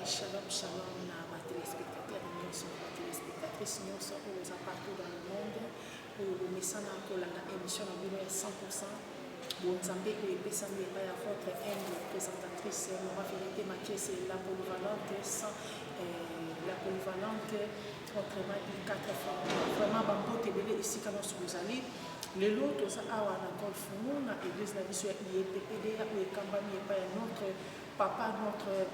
Shalom, shalom, ma téléspectateurs, nous sommes ma téléspectatrice, nous sommes partout dans le monde. Le message dans l'émission de 100%. Bon, Zambé et Bessamé, votre humble présentatrice, Maman Vérité Mathieu, c'est la polyvalente, la polyvalente, autrement dit 4 fois. Vraiment, Bambo Tébélé ici, quand nous allons. Le lot, tout ça, à la Golfou, dans l'église de la mission IEPPD, où est Kambami, notre papa, notre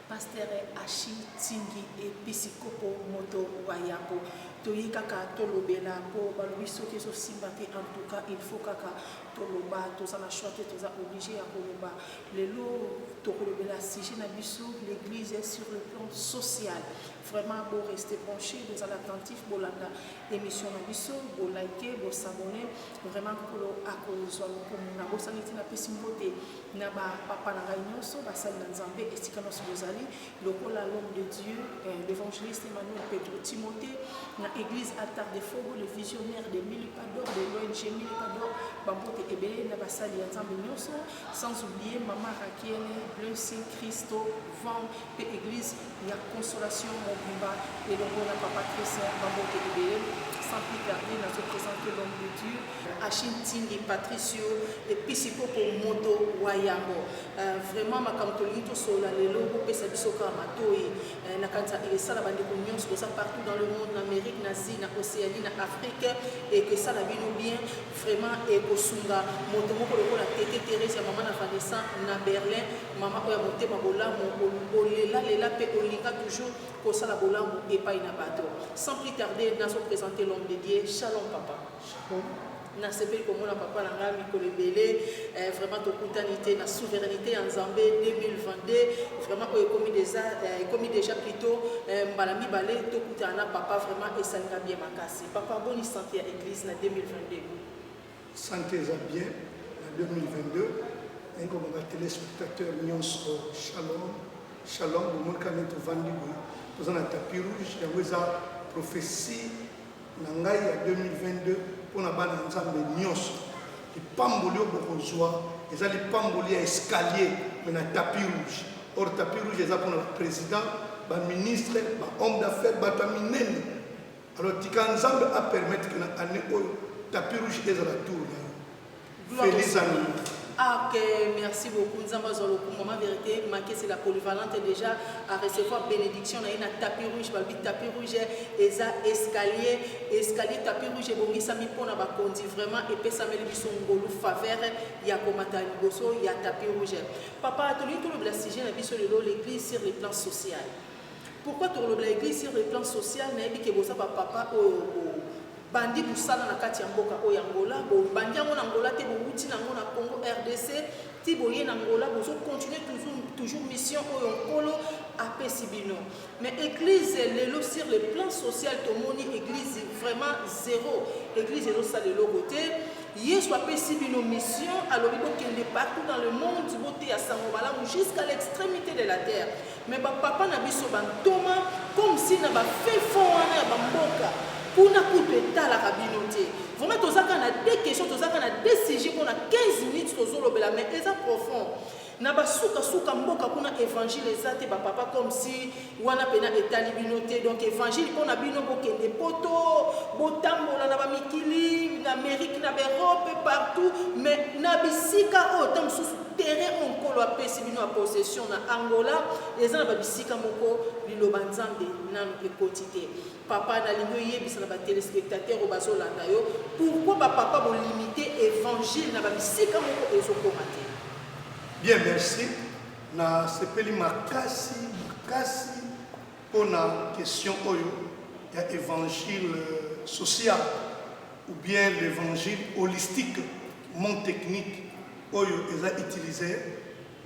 pasteur Achi Tingi et Pisikopo Moto Wayako. Toyi kaka tolobela po balobiso ke so simbate en tout cas il faut kaka toloba toza na chanter toza obligé à koloba lelo tolobela sujet na biso l'église est sur le plan social vraiment beau rester branché vous allez attentif bolanda émission na biso bo liker bo s'abonner vraiment ko akozwa ko na bo saniti na pesimbote na ba papa na gagnyoso ba sali na Nzambe esika no bozali lokola l'homme de Dieu l'évangéliste Emmanuel Pedro Timothée na église altar de Fogo le visionnaire de Milipador de l'ONG Milipador Bambote Ebele na basali ya Nzambe nyonso sans oublier maman Rakiel Blessing Christo Van pe église ya consolation Mobimba et le bon papa Christian Bambote Ebele sans plus tarder nous présenter l'homme de Dieu Achim Tingi Patricio et Pisikopo Moto Wayambo vraiment makamtolito sola lelo pesa bisoka matoi na kanza ilesala bande ko nyonso ko partout dans le monde en Amérique na Asie na Océanie na Afrique et que ça la bino bien vraiment et ko sunga moto moko lokola tete Thérèse maman na Vanessa na Berlin maman oya motema bolamu olela lela pe olinga toujours ko sala bolamu et pas na bateau sans plus tarder nous allons présenter l'homme de Dieu. Shalom papa. Shalom. Na sepeli komona papa na nga mikolo ebele vraiment tokutanité na souveraineté en Zambie 2022 vraiment commis déjà plutôt mbala mibale tokutana papa vraiment esalinga bien makasi papa boni santé à église na 2022 santé za bien na 2022 comme ba téléspectateur nyonso shalom shalom bomon kanet vandi boy tozana tapis rouge yango eza prophétie na ngai ya 2022 pour na bana nzambe nyonso lipamboli oyo bokozwa eza lipamboli ya escalier mais na tapis rouge or tapis rouge eza mpona baprésident baministre bahomme d'affaires bato ya minene alors tika nzambe apermettre ke na année oyo tapis rouge ezala tour na yo félix ani. Ah, ok, merci beaucoup. Nous avons maman vérité, marqué c'est la polyvalente déjà à recevoir bénédiction. On a une tapis rouge, tapis rouge, et ça escalier, tapis rouge, et bon, ça m'y pose à conduire vraiment, et puis ça me dit son golou faveur, il y a comme à il y a tapis rouge. Papa, tu as dit que le sujet de l'église sur le plan social. Pourquoi tu as l'église sur le plan social? Tu as dit que papa, bandi busala na kati ya mboka o Angola bo bandi yango na Angola te bo wuti nango na Congo RDC ti boye na Angola bo so continuer toujours mission o nkolo apesi bino mais église lelo sur le plan social to moni église vraiment zéro église lelo ça lelo côté yesu apesi bino mission alors il kende partout dans le monde boté ya sango bala jusqu'à l'extrémité de la terre mais ba papa na biso bantoma comme si na ba fait fond wana ya bamboka pour na coupe la cabinoté. Vraiment, tu as des questions, tu as des sujets pour 15 minutes, tu as mais c'est profond. Na basuka suka mboka kuna évangile ezate ba papa comme si wana pena etali binoté donc évangile pona bino bokende poto botambola na ba mikili na Amérique na Europe partout mais na bisika autant sous terrain onkolo apesi bino a possession na Angola ezana ba bisika moko liloba nzambe nanu ekotité papa na lingo yebisa na ba téléspectateurs o bazolanda yo pourquoi ba papa bo limiter évangile na ba bisika moko ezokomate. Bien, merci. Na sepeli makasi pour la question oyo ya évangile social ou bien l'évangile holistique, mon technique oyo eza utilisé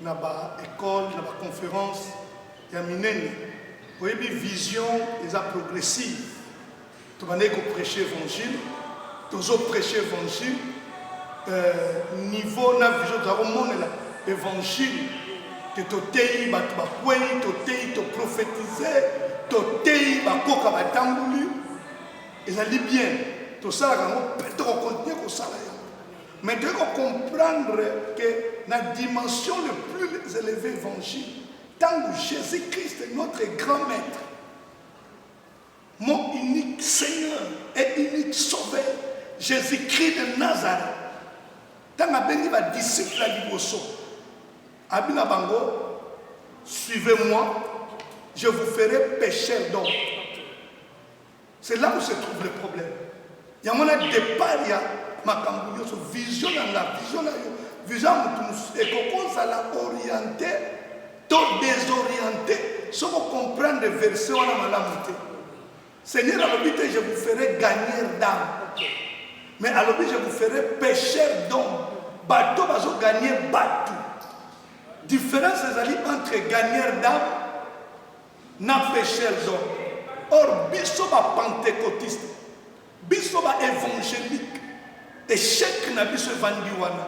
na ba école, na ba conférence ya minene. Oyebi vision eza progressive. To bane ko prêcher évangile, tozo prêcher évangile niveau na vision za monela évangile te totei bato bakwei totei to prophétiser totei bakoka batambuli ezali bien tosalaka yango mpe tokokontinue kosala yango mais toyei comprendre que na dimension le plus élevé évangile Tant que Jésus-Christ est notre grand maître, mon unique Seigneur et unique Sauveur, Jésus-Christ de Nazareth, tant que béni va disciple à l'Iboso, Abina Bango, suivez-moi, je vous ferai pécheur d'hommes. C'est là où se trouve le problème. Il y a mon départ, il y a ma vision dans la vision et qu'on ça l'a orienté, tout désorienté, sans comprendre les versets on a malamité. Seigneur, à l'objet, je vous ferai gagner d'âme. Mais à l'objet, je vous ferai pécheur d'hommes. Bateau va gagner bateau. Différence entre gagner d'âme et pécheur d'hommes. Or, biso ba pentecôtiste, biso ba évangélique, et chaque n'a biso vandiwana.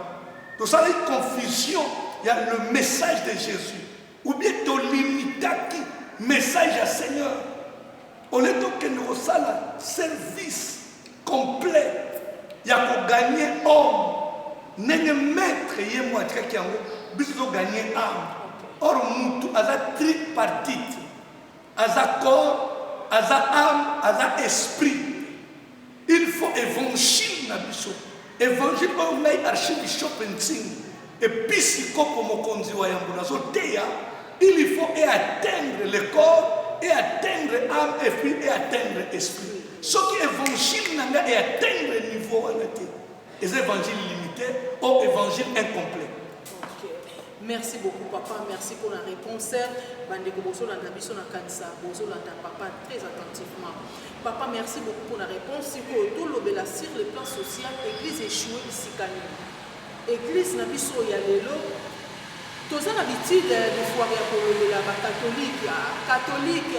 Donc ça a une confusion, il y a le message de Jésus. Ou bien tu limites message à Seigneur. Au lieu de nous sala service complet, il y a pour gagner homme. N'est maître yé moi très qui en haut, biso gagner âme. Or, moutou a tripartite, a corps. Aza âme, aza esprit. Il faut évangile na biso. Évangile on a archibishop Ntsing. Et puis si comme mokonzi wa yambuna zoteya, il faut atteindre le corps et atteindre âme et atteindre esprit. Ce qui évangile nanga et atteindre le niveau anaté. Les évangiles limités ou évangile incomplet. Merci beaucoup, papa. Merci pour la réponse. Papa, très attentivement. Papa, merci beaucoup pour la réponse. Si vous tout l'obéla sur le plan social, l'église échouée ici. L'église n'a pas eu l'élo. Tous les habitudes de foire pour la catholique, catholique,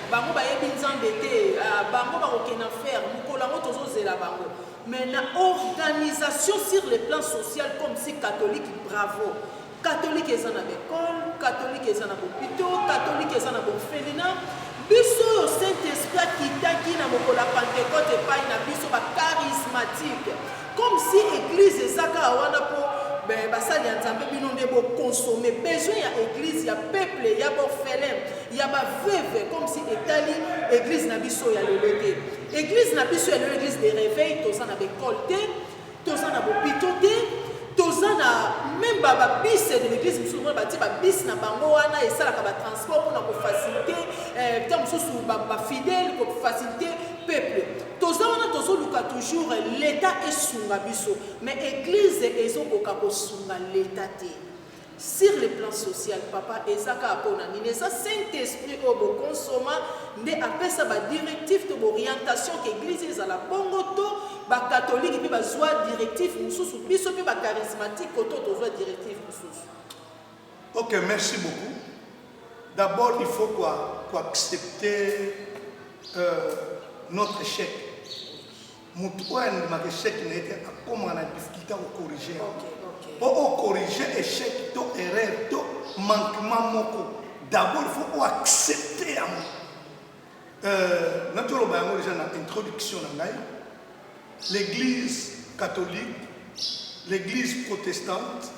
bango ba yebinzambete, bango ba okena faire, mukolango tozo zela bango. Mais la organisation sur le plan social comme si catholique, bravo. Catholique est en école, catholique est en hôpital, catholique est en orphelinat. Biso Saint-Esprit qui na mokola Pentecôte et pas na biso ba charismatique. Comme si l'église est saka wana po basali ya nzambe bino nde bo consommer. Besoin ya église, ya peuple, ya orphelin, ya ba veuve comme si etali église na biso ya loloté. Église na biso ya l'église de réveil, toza na école té, toza na hôpital té. Même les bis de l'église, nous avons des bis na bango wana et ça la transport pour faciliter fidèles pour faciliter peuple. Toujours l'état est sunga biso, mais l'église est sunga l'état. Sur le plan social, papa, ezaka apona nini ça Saint-Esprit au consomma ne appelle ça ba directive de orientation que l'église est à la bongo to ba catholique puis ba joie directive mususu biso puis ba charismatique koto to joie directive mususu. OK, merci beaucoup. D'abord, il faut accepter notre échec. Moutouane ma échec n'a été comme on a difficulté à corriger. Pour corriger échec, to erreur, to manquement moko. D'abord, il faut accepter naturellement déjà dans l'introduction l'église catholique, l'église protestante,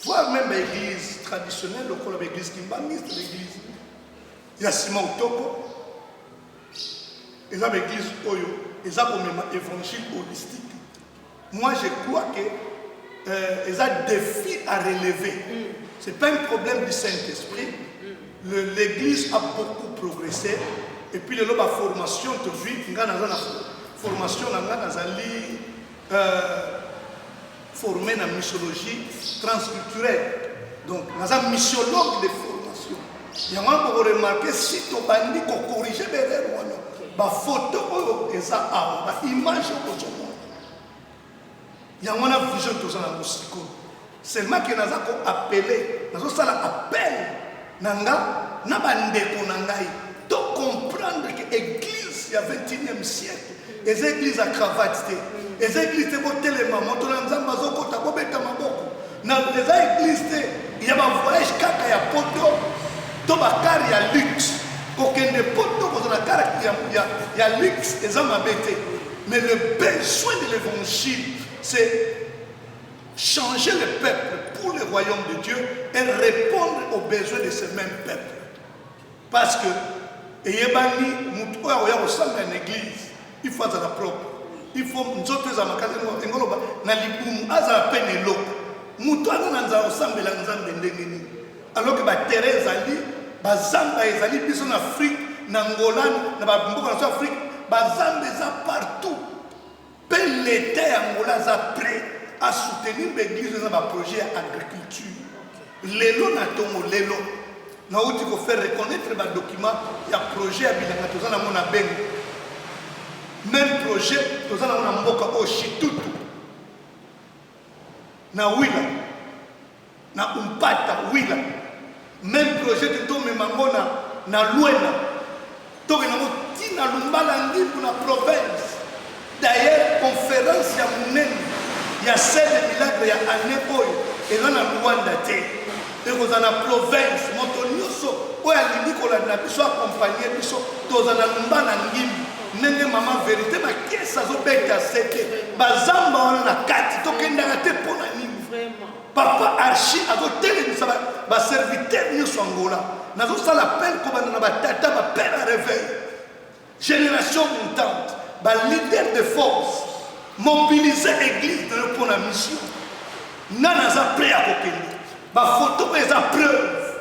voire même l'église traditionnelle, l'église kimbangiste, l'église Yassima Otoko, et l'église Oyo, et ça comme évangile holistique. Moi je crois que il y a des défis à relever. Ce n'est pas un problème du Saint-Esprit. L'église a beaucoup progressé. Et puis, la formation, formation formée dans la missiologie transculturelle. Donc, nous avons un missiologue de formation. Il y a un peu remarqué si tu as dit qu'on corrige les erreurs. La photo, les images, il y a une vision de ça dans le psycho. Seulement que nous avons appelé, nous avons appel, nanga, nabandeko nangai, de comprendre que l'église, il y a 21e siècle, les églises à cravate, les églises de téléma, motolanzamba zoko tabobeta maboko. Dans les églises, il y a un voyage kaka ya poto, to bakari ya luxe. Kokende poto ko na kara ya luxe, les hommes abété. Mais le besoin de l'évangile, c'est changer le peuple, pour le royaume de Dieu et répondre aux besoins de ce même peuple. Parce que eyebani mutu oya kosala na église, il faut être propre. Il faut nzoto za makazi ngoloba na libumu aza pene loko. Mutu ana nza osambela nzambe ndengeni. Alors que ba Thérèse ali bazamba ezali biso na Afrique, na Angola, na ba mboka na Afrique, bazamba za partout. Pe l'État Angola za prêt à soutenir l'église dans un projet d'agriculture. Lelo na tongo lelo. Na outi ko faire reconnaître ba document ya projet abilanga tozana mona bengo. Même projet tozana mona mboka o Chitutu. Na Wila. Na Umpata Wila. Même projet to memangona na Luena. To na motina lumbala ngibu na province. D'ailleurs conférence ya munene ya scène milagre ya année oyo eza na Luanda te. Ekozala na province moto nyonso oyo alingi kolanda biso accompagner biso tozala lumba na ngimbi ndenge mama vérité makesa azobeta seke bazamba wana na kati tokendaka te mpo na nini. Papa Archi azotelemisa baserviteur nyonso Angola nazosala appel kobanda na batata bapere à réveil génération montante leader de force mobiliser l'église pour la mission. Nana za prêt à kokende. Ba photo ba za preuve.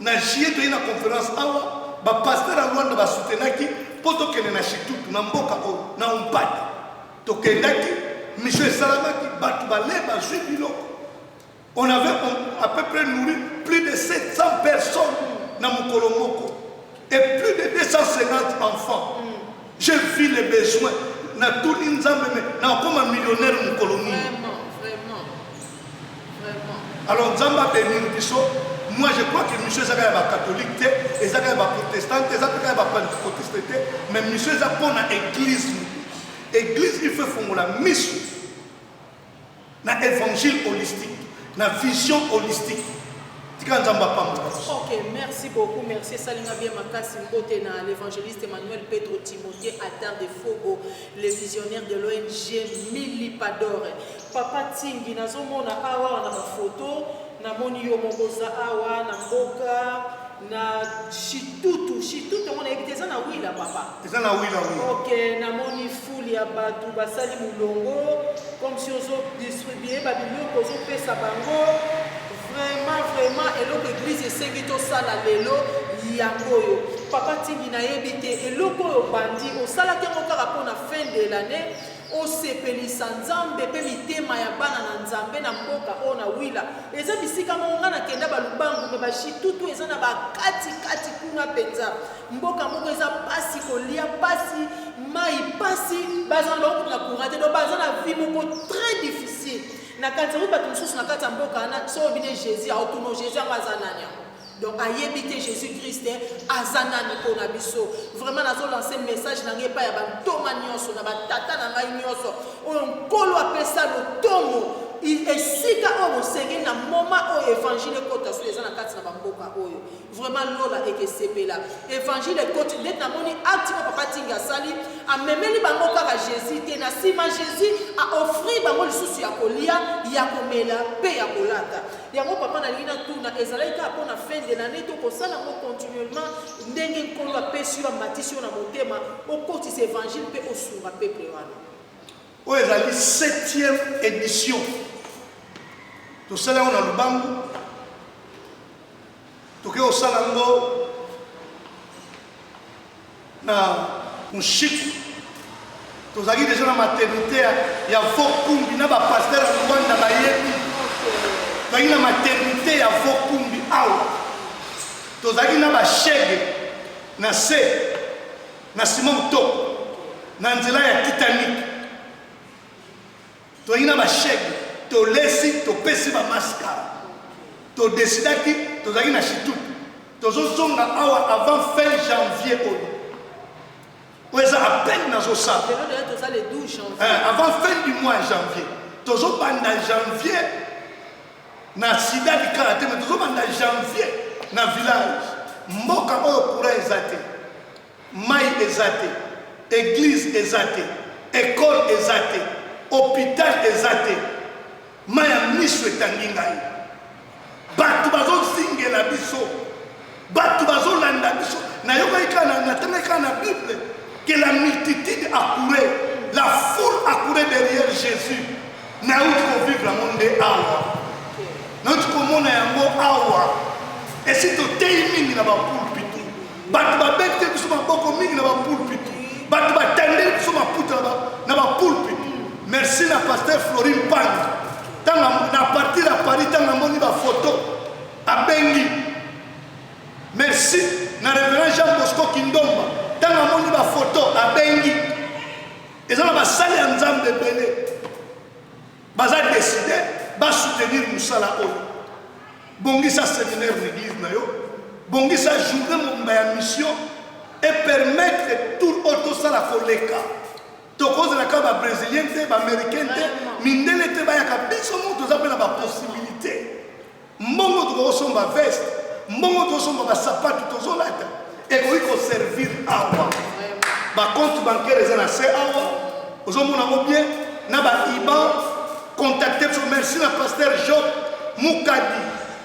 Na jié de na conférence awa ba pasteur à Luanda ba soutenaki poto kene na Chitutu na mboka o na Umpata. To kendaki monsieur Salamaki batu ba le ba jui biloko. On avait à peu près nourri plus de 700 personnes na Mukolomoko et plus de 250 enfants. Je vis les besoins. Na tout l'inzambe na comme un millionnaire mon colonie. Vraiment. Alors Nzamba bénir biso. Moi je crois que monsieur Zaka est catholique et Zaka est protestant, Zaka est protestant, mais monsieur Zaka pour la église. Église il faut faire la mission. Na évangile holistique, na vision holistique. Ok, merci beaucoup. Merci Salina bien Makasi Mbote na l'évangéliste Emmanuel Pedro Timothée Attar de Fogo, le visionnaire de l'ONG Milipador. Papa Tingi nazomona awa na photo na moni yo mokoza awa na mboka na Chitutu mona ebiteza na wila papa. Eza na wila oui. Ok, na moni foule ya batu basali mulongo comme si ozo distribuer ba biloko ozo pesa bango. Vraiment, et l'autre église est séguito sala lelo yangoyo. Papa Tingi na yebite et l'autre bandi au sala qui est encore à fin de l'année. Au sepelisa nzambe pe mitema ya bana na nzambe na mboka ona wila. Eza bisika monga na kenda balubangu me ba Chitutu eza na ba kati kuna penza. Mboka moko eza pasi kolia pasi mai pasi bazana ba na courante do bazana vie moko très difficile. Na kati ba tumsusu na kati mboka na so bine Jésus autono Jésus amazananya. Donc ayebite Jésus-Christ azanani pour na biso. Vraiment nazo lancer message na ngepa ya ba toma nyonso na ba tata na ngai nyonso. On kolo apesa lo tomo esika oyo senge na moment oyo évangile kota sur les na kati na bamboka oyo. Vraiment lola ekesepela. Évangile kota net na moni acte papa Tinga sali amemeli bango kaka Jésus te na sima Jésus a offrir bango lisusu ya kolia ya komela pe ya kolata. Yango papa na lina tuna ezalaika pona fin de l'année to kosala ngo continuellement ndenge nkolo apesi yo matisi yo na motema okotisa évangile pe osunga peuple wana. Oyo ezali 7e édition. Tosala on a lubangu. Toke osala ngo na Mushiku. Tozali déjà na maternité ya Vokumbi na ba pasteur ya Rwanda ba yebi. Tozali na maternité ya Vokumbi awa. Tozali na ba shege na se na Simon Top na nzela ya Titanic. Tozali na ba shege to lesi to pesi ba maska. To decidaki tozali na Chitutu. Tozozonga awa avant fin janvier oyo. Ou est à peine dans ça. Le 12 janvier. Avant fin du mois janvier. Toujours pendant janvier, na sida du karaté, mais toujours pendant janvier, na village. Mboka oyo kura ezate, mai ezate, église ezate, école ezate, hôpital ezate, maya miso etangi ngai. bato bazozingela biso bato bazolanda biso nayokaki kaka natangaki kaka na Bible que la multitude accourait la foule accourait derrière Jésus nauti kovivre yango nde awa nauti komona yango awa esi toteyi mingi na bapulpitu bato babete biso maboko mingi na bapulpitu bato batandeli biso maputa na bapulpitu merci na pasteur Florine Pang na partir ya Paris ntango amoni bafoto abengi merci na révérend Jean Bosco Kindomba ntango amoni bafoto abengi eza na basali ya nzambe ebele baza décide basoutenir mosala oyo bongisa séminaire l'église na yo bongisa journée mobimba ya mission et permettre tout oyo tosala koleka tokozalaka babrésilien te baaméricain te mindele te bayaka biso mo toza mpe na bapossibilité mbongo tokosomba veste mbongo tokosomba basapatu tozolata ekoki koservir awa bacompte bancaire eza na se awa ozomona ngo bien na baiban contacte biso merci na pasteur Job Mukadi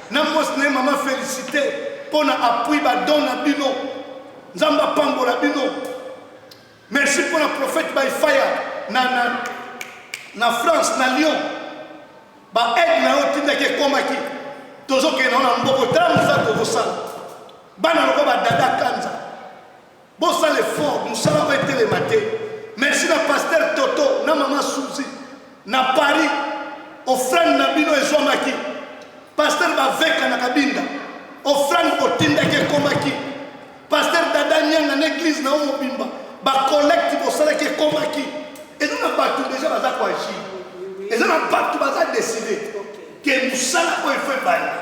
na mwasi na ye mama félicité mpo na appui badon na bino nzambe apambola bino merci pour le prophète Baifaya na France, na Lyon. Ba aide na yo tindaki ekomaki. Tozokende na mboko tala mosala tozosala. Bana loko badada kanza. Bosala effort, mosala oyo etelema te. Merci na pasteur Toto, na mama Suzy, na Paris, offrande na bino ezwamaki. Pasteur baveka na kabinda. Offrande otindaki ekomaki. Pasteur Dada Nyanga na église na oyo mobimba. Ba collecte bosalaki ekomaki. Eza na bato déjà baza koagir. Eza na bato baza décider que mosala oyo efo ebanda.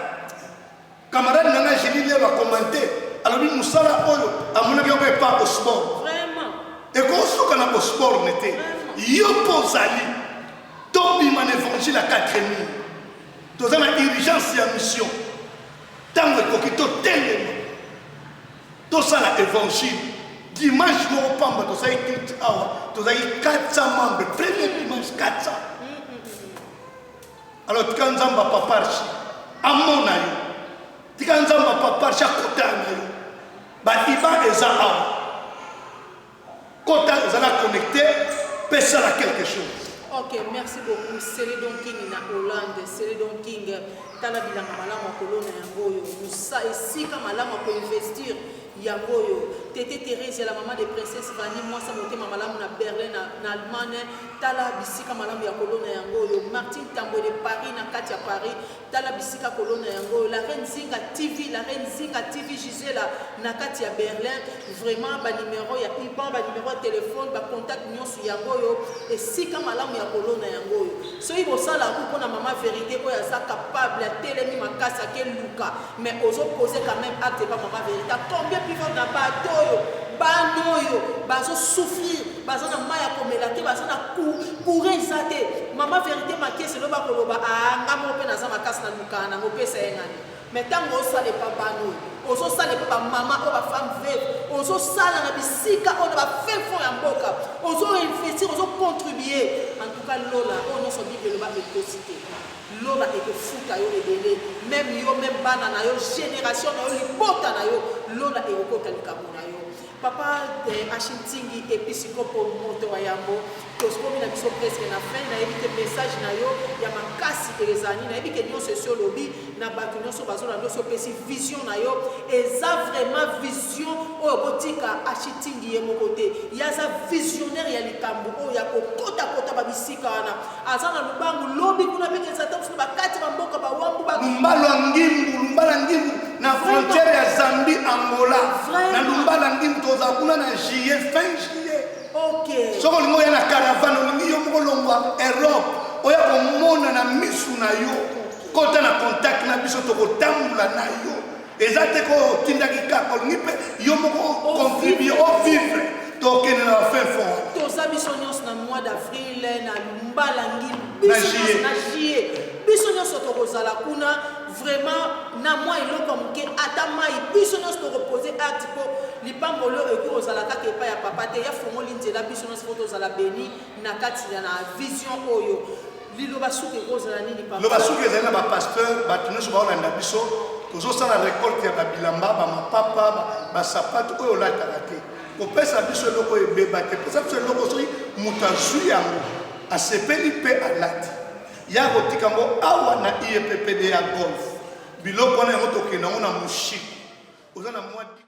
Camarade nanga Génie lelo akomante alobi mosala oyo amonaki yango epa au sport. Ekosoka na sport nete. Yo pozali tobima na évangile à 4000. Toza na urgence ya mission. Tango ekoki totelema. Tosala évangile. Dimanche moko pamba tozali culte awa tozali 400 membres. Premier dimanche 400. Alors tika nzamba paparchi amona yo. Tika nzamba paparchi akotana yo. Ba iba eza awa. Kota ezala connecté, peut ça quelque chose. Ok, merci beaucoup. Célédon King na Hollande, Célédon King, tala bilanga malama kolona yangoyo. Musa esika malama ko investir yangoyo. Tété Thérèse la maman de princesse Vanny, moi ça monté malamu na Berlin na Allemagne, tala bisika malamu ya kolona yangoyo. Martin Tambo de Paris na Katia Paris, tala bisika kolona yangoyo. La reine Zinga TV, Gisela na Katia Berlin, vraiment ba numéro ya IBAN, ba numéro de téléphone, ba contact nyonso yangoyo. Esika malamu ya kolona yangoyo. So ibo sala ku pona maman vérité oyo aza capable ya telemi makasa ke luka, mais ozo poser quand même acte pas maman vérité. Combien plus fort na bateau banoyo bazo souffrir bazo na maya komela te bazo na courir zate maman vérité makese lo ba koloba anga mo pe na za makasa na luka na mo pesa engani mais tango osale pa banoyo ozo sale pa maman o ba femme veuve ozo sala na bisika o na ba fait fond ya mboka ozo investir ozo contribuer en tout cas lola o no so bible lo ba écosité lola ekofuta yo ebele même yo même bana na yo génération na yo libota na yo lola ekokota likambo na yo papa de Achintingi episcopo moto wa yambo toskomi na biso presque na fin na ebite message na yo ya makasi elezani na ebike nyonso esio lobi na bato nyonso bazola nyonso pesi vision na yo eza vraiment vision oyo botika Achintingi ye moko te yaza visionnaire ya likambo oyo ya kokota babisika wana aza na lubangu lobi kuna peke nzata kusuka bakati bamboka bawambu lumbala ngimbu na frontière ya Zambie Angola na lumbala ngimbu toza kuna na juillet fin juillet. OK soko lingo ya na caravane olingi yo moko longwa Europe oya komona na misu na yo kota na contact na biso tokotambula na yo eza te ko tindaki kaka olingi mpe yo moko contribuer au vivre tokende na fin fond toza biso nyonso na mois d'avril na lumbala ngimbu biso nyonso na juillet biso nyonso tokozala kuna vraiment na moi eloko moke ata mai biso nyonso toreposer acte po lipambolo ekozala kaka epai ya papa te ya fongoli nzela biso nyonso po tozala beni na kati ya na vision oyo liloba suki ozala nini papa loba suki ezali na bapasteur bato nyonso baolanda biso tozosala récolte ya babilamba bamapapa basapato oyo olataka te kopesa biso eloko ebeba te pesa biso eloko soki moto azwi yango asepeli mpe alati ya kotika yango awa na IEPPD ya golf biloko wana yango tokende yango na moshiko oza na mwa